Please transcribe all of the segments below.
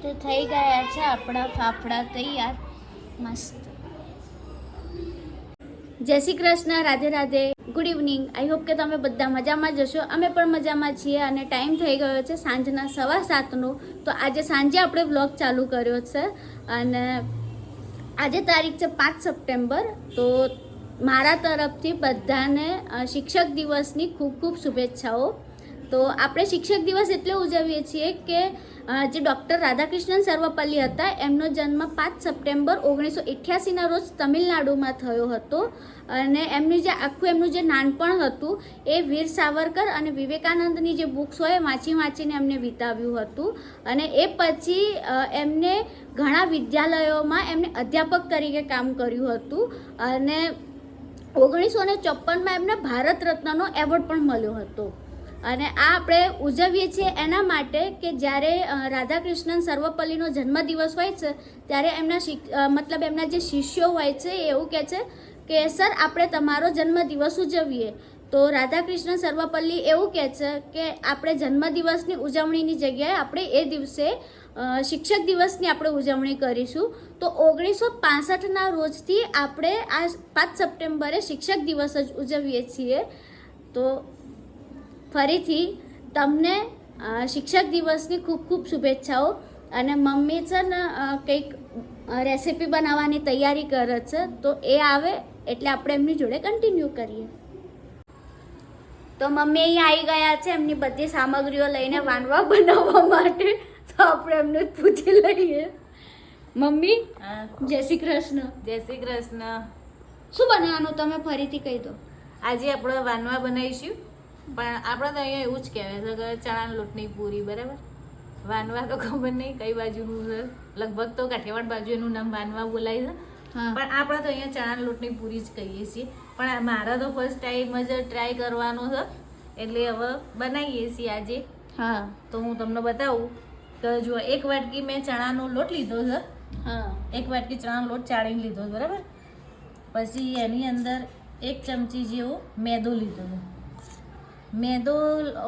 તો થઈ ગયા છે આપણા ફાફડા તૈયાર મસ્ત. જય Shri Krishna, Radhe Radhe, good evening. I hope કે તમે બધા મજામાં જશો. અમે પણ મજામાં છીએ અને ટાઈમ થઈ ગયો છે સાંજના 7:15નો. તો આજે સાંજે આપણે વ્લોગ ચાલુ કર્યો છે અને આજે તારીખ છે 5 સપ્ટેમ્બર. તો મારા તરફથી બધાને શિક્ષક દિવસની ખૂબ ખૂબ શુભેચ્છાઓ. તો આપણે શિક્ષક દિવસ એટલે ઉજવીએ છીએ કે જે ડૉક્ટર રાધાકૃષ્ણન સર્વપલ્લી હતા એમનો જન્મ 5 સપ્ટેમ્બર 1988ના રોજ તમિલનાડુમાં થયો હતો. અને એમનું જે નાનપણ હતું એ વીર સાવરકર અને વિવેકાનંદની જે બુક્સ હોય વાંચીને એમને વિતાવ્યું હતું. અને એ પછી એમને ઘણા વિદ્યાલયોમાં એમને અધ્યાપક તરીકે કામ કર્યું હતું. અને 1954માં એમને ભારત રત્નનો એવોર્ડ પણ મળ્યો હતો. અને આ આપણે ઉજવીએ છીએ એના માટે કે જ્યારે રાધાકૃષ્ણન સર્વપલ્લીનો જન્મદિવસ હોય છે ત્યારે એમના જે શિષ્યો હોય છે એ એવું કહે છે કે સર આપણે તમારો જન્મદિવસ ઉજવીએ. તો રાધાકૃષ્ણન સર્વપલ્લી એવું કહે છે કે આપણે જન્મદિવસની ઉજવણીની જગ્યાએ આપણે એ દિવસે શિક્ષક દિવસની આપણે ઉજવણી કરીશું. તો 1965ના રોજથી આપણે આ 5 સપ્ટેમ્બરે શિક્ષક દિવસ જ ઉજવીએ છીએ. તો ફરીથી તમને શિક્ષક દિવસની ખૂબ ખૂબ શુભેચ્છાઓ. અને મમ્મી છે ને કંઈક રેસીપી બનાવવાની તૈયારી કરે છે, તો એ આવે એટલે આપણે એમની જોડે કન્ટિન્યુ કરીએ. તો મમ્મી અહીંયા આવી ગયા છે એમની બધી સામગ્રીઓ લઈને વાનવા બનાવવા માટે. તો આપણે એમને જ પૂછી લઈએ. મમ્મી જય શ્રી કૃષ્ણ. જય શ્રી કૃષ્ણ. શું બનાવવાનું તમે ફરીથી કહી દો. આજે આપણે વાનવા બનાવીશું, પણ આપણે તો અહીંયા એવું જ કહેવાય છે કે ચણાના લોટની પૂરી. બરાબર, વાનવા તો ખબર નહીં કઈ બાજુનું છે, લગભગ તો કાઠિયાવાડ બાજુ એનું નામ વાનવા બોલાય છે. પણ આપણે તો અહીંયા ચણાના લોટની પૂરી જ કહીએ છીએ. પણ મારા તો ફર્સ્ટ ટાઈમ જ ટ્રાય કરવાનો છે એટલે હવે બનાવીએ છીએ આજે. હા, તો હું તમને બતાવું. તો જો એક વાટકી મેં ચણાનો લોટ લીધો છે. હા, એક વાટકી ચણાનો લોટ ચાળીને લીધો છે. બરાબર, પછી એની અંદર 1 ચમચી જેવો મેદો લીધો છે. મેદો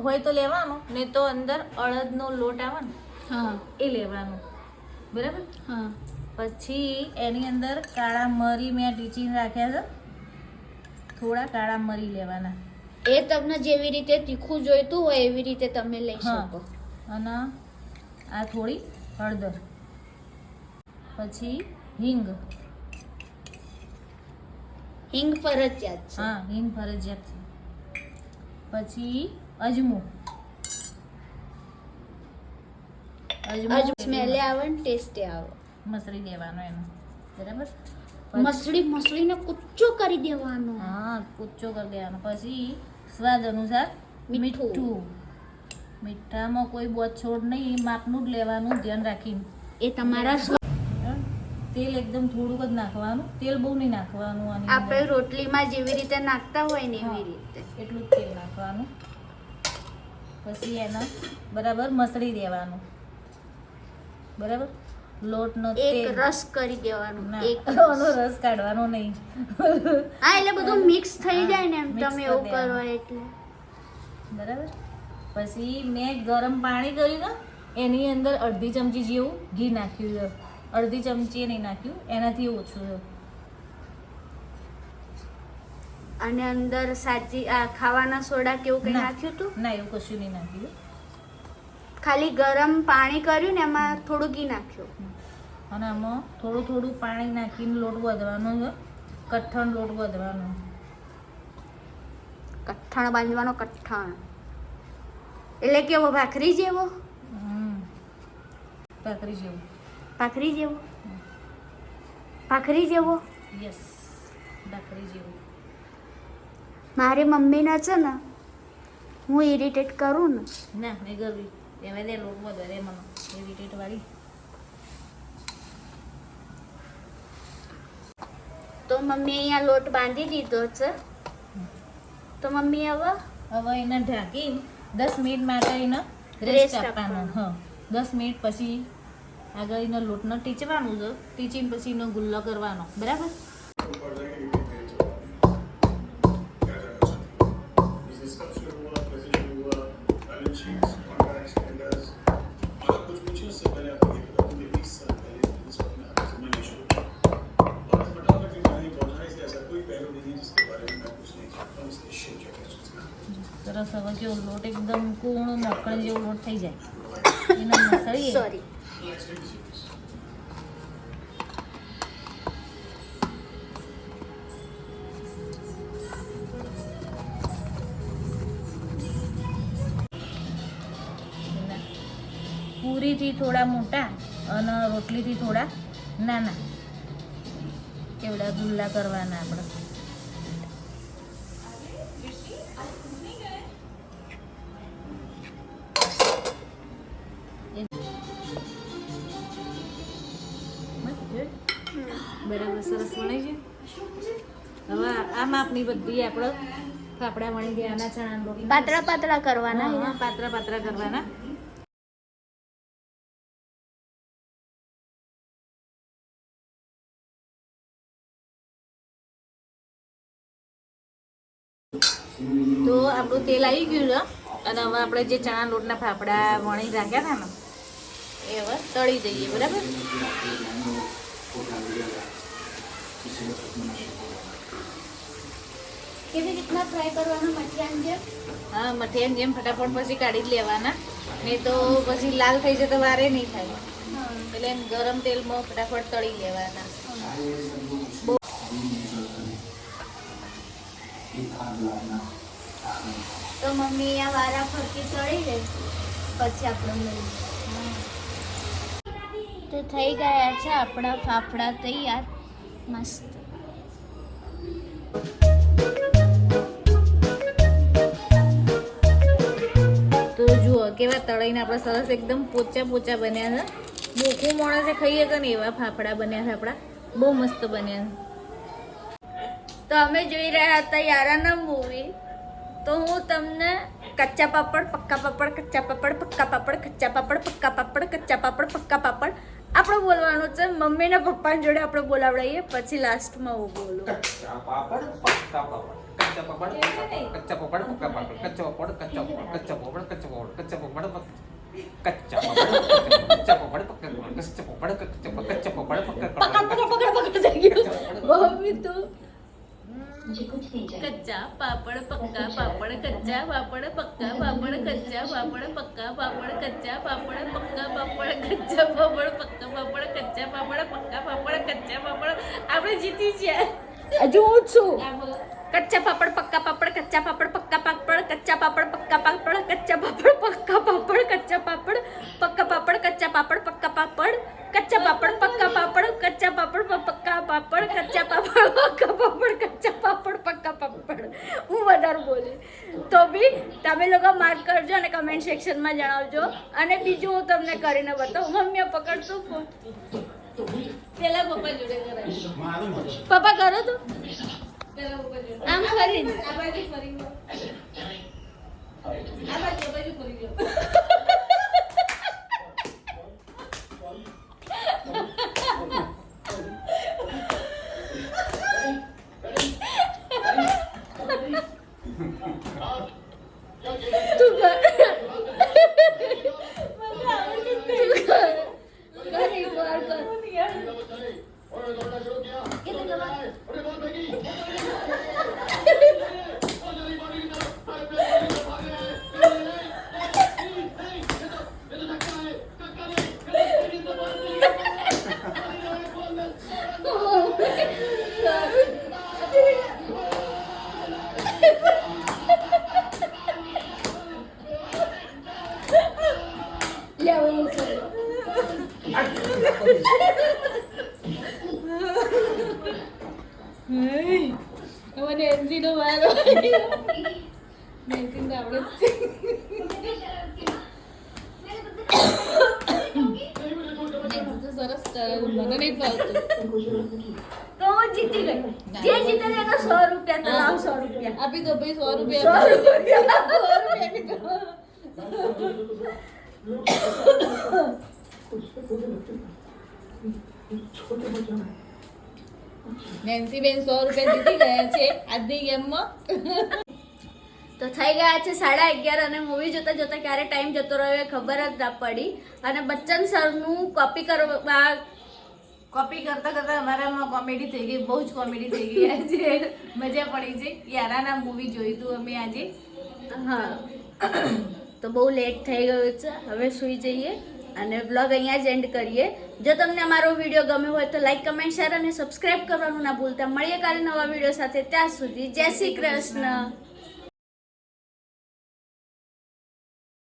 હોય તો લેવાનો, ને તો અંદર અડદનો લોટ આવે ને હા, એ લેવાનો. બરાબર, હા, પછી એની અંદર કાળા મરી મેં ટીચીને રાખ્યા છે. થોડા કાળા મરી લેવાના. એ તમને જેવી રીતે તીખું જોઈતું હોય એવી રીતે તમે લઈ શકો. અને આ થોડી હળદર, પછી હિંગ. હિંગ ફરજિયાત છે. હા, હિંગ ફરજિયાત છે. પછી અજમો. અજમો સ્મેલે આવે ને ટેસ્ટે આવે. મસળી દેવાનો એનો. બરાબર, મસળીને કુચ્ચો કરી દેવાનો. હા, કૂચો કરી દેવાનો. પછી સ્વાદ અનુસાર મીઠું. મીઠામાં કોઈ બોછોડ નહીં, માપનું જ લેવાનું, ધ્યાન રાખીને. એ તમારા તેલ એકદમ થોડુંક જ નાખવાનું, તેલ બહુ નહીં નાખવાનું. અને આપણે રોટલીમાં જેવી રીતે નાખતા હોય ને એવી રીતે એટલું જ તેલ નાખવાનું. પછી એને બરાબર મસળી દેવાનું. બરાબર, લોટનો એક રસ કરી દેવાનું. ઓનો રસ કાઢવાનો નહીં. હા, એટલે બધું મિક્સ થઈ જાય ને એમ તમે એવું કરો એટલે. બરાબર, પછી મેં ગરમ પાણી કર્યું ને એની અંદર 1/2 ચમચી જેવું ઘી નાખ્યું છે. 1/2 ચમચી નહીં નાખ્યું, એનાથી ઓછું છે. અને અંદર ખાવાના સોડા કેવું કઈ નાખ્યું હતું? ના, એવું કશું નહીં નાખ્યું. ખાલી ગરમ પાણી કર્યું ને એમાં થોડું ઘી નાખ્યું. અને આમાં થોડું થોડું પાણી નાખીને લોટ વધવાનો છે. કઠણ લોટ વધવાનો. કઠણ બાંધવાનો. કઠણ એટલે કેવો? ભાખરી જેવો? ભાખરી જેવું. ભાખરી જેવો? ભાખરી જેવો? યસ, ભાખરી જેવું. મારી મમ્મીને છે ને હું ઇરિટેટ કરું ને. ના, નહીં કરવી. એમાં દે લોટ વધારે મને ઇરિટેટ વાળી. તો મમ્મી અહીંયા લોટ બાંધી દીધો છે. તો મમ્મી હવે એને ઢાંકીને 10 મિનિટ માટે એને રેસ્ટ આપવાનો. હા, 10 મિનિટ પછી આગળ એનો લોટનો ટીચવાનું છે. ટીચીને પછી એનો ગુલ્લો કરવાનો. બરાબર, સરસ હવે કેવો લોટ એકદમ કૂણો મકણ જેવો લોટ થઈ જાય એનો મસળીએ. સોરી. પૂરીથી થોડા મોટા અને રોટલીથી થોડા નાના એવડા ગુલ્લા કરવાના આપણે. બરાબર સરસ વણાઈ છે. હવે આ માપની બધી આપણે ફાફડા વણી દેવાના ચણા લોટ પાતળા પાતળા કરવાના. પાતળા પાતળા કરવાના. તો આપણું તેલ આવી ગયું છે અને હવે આપણે જે ચણા લોટના ફાફડા વણી રાખ્યા હતા ને એ હવે તળી દઈએ. બરાબર. કેવી રીતના ફ્રાય કરવાના મઠિયાની જેમ? હા, મઠિયાની જેમ ફટાફટ પછી કાઢી જ લેવાના, નહીં તો પછી લાલ થઈ જાય તો વારે નહીં થાય. એટલે એમ ગરમ તેલમાં ફટાફટ તળી લેવાના. તો મમ્મી આ વારા ફરતી તળી લે પછી આપણે મળીએ. તો થઈ ગયા છે આપણા ફાફડા તૈયાર મસ્ત. તો જુઓ કેવા તળીને આપણે સરસ એકદમ પોચા પોચા બન્યા છે. મોખું માણસે ખાઈએ કે ને એવા ફાફડા બન્યા છે આપણા. બહુ મસ્ત બન્યા છે. તો અમે જોઈ રહ્યા હતા યારાના મૂવી. તો હું તમને કચ્ચા પાપડ, પક્કા પાપડ, કચ્ચા પાપડ, પક્કા પાપડ, કચ્ચા પાપડ, પક્કા પાપડ, કચ્ચા પાપડ, પક્કા પાપડ આપણે બોલવાનું છે. મમ્મીના પપ્પાની જોડે આપણે બોલાવડાવીએ પછી લાસ્ટમાં હું બોલું. કચ્ચા પાપડ પક્કા પાપડ કચ્ચા પાપડ કચ્ચા પાપડ પક્કા પાપડ કચ્ચા પાપડ કચ્ચા પાપડ કચ્ચા પાપડ કચ્ચા પાપડ કચ્ચા પાપડ કચ્ચા પાપડ કચ્ચા પાપડ પક્કા કચ્ચા પાપડ કચ્ચા પાપડ પક્કા મમ્મી તો કચ્ચા પાપડ પક્કા પાપડ કચ્ચા પાપડ પક્કા પાપડ કચ્ચા પાપડ પક્કા પાપડ કચ્ચા પાપડ પક્કા પાપડ કચ્ચા પાપડ પક્કા પાપડ કચ્ચા પાપડ પક્કા પાપડ કચ્ચા પાપડ આપણે જીતી ગયા. હજુ હું છું. કચ્ચા પાપડ, પક્કા પાપડ, કચ્ચા પાપડ, પક્કા પાપડ, કચ્ચા પાપડ, પક્કા પાપડ, કચ્ચા પાપડ, પક્કા પાપડ, કચ્ચા પાપડ, પક્કા પાપડ, કચ્ચા પાપડ, પક્કા પાપડ, કચ્ચા પાપડ, પક્કા પાપડ, કચ્ચા પાપડ, પક્કા પાપડ, કચ્ચા પાપડ, પક્કા પાપડ, કચ્ચા પાપડ, પક્કા પાપડ. હું વધારે બોલી તો બી તમે લોકો માર્ક કરજો અને કમેન્ટ સેક્શનમાં જણાવજો. અને બીજું હું તમને કરીને બતાવું. મમ્મીએ પકડતું ફોન. પેલા પપ્પા જોડે કરાય. પપ્પા કરો તો પેલા પપ્પા જોડે. આમ કરીને આ બાજુ ફરી ગયો. આ બાજુ ફરી ગયો. તું કર. કર એક વાર કર. મને એનસીનો વારો આવ્યો. નેન્સીને આવડે તો સરસ કરે. મને નહીં ફાવતું. તો હું જીતી ગઈ. જે જીતે ને એનો 100 રૂપિયા તો લાવ 100 રૂપિયા. આપી દો ભાઈ 100 રૂપિયા. 100 રૂપિયા. નેન્સી બેન 100 રૂપિયા જીતી ગયા છે આજની ગેમમાં. તો થઈ ગયા છે 11:30 અને મૂવી જોતા જોતા ક્યારે ટાઈમ જતો રહ્યો એ ખબર જ ના પડી. અને બચ્ચન સરનું કોપી કરવા કરતા અમારામાં કોમેડી થઈ ગઈ. બહુ જ કોમેડી થઈ ગઈ આજે. મજા પડી છે. યારાના મૂવી જોયું હતું અમે આજે. હા તો બહુ લેટ થઈ ગયું છે, હવે સૂઈ જઈએ અને વ્લોગ અહીંયા જ એન્ડ કરીએ. જો તમને અમારો વિડીયો ગમ્યો હોય તો લાઈક, કમેન્ટ, શેર અને સબસ્ક્રાઇબ કરવાનું ના ભૂલતા. મળીએ કાલે નવા વિડીયો સાથે. ત્યાં સુધી જય શ્રી કૃષ્ણ.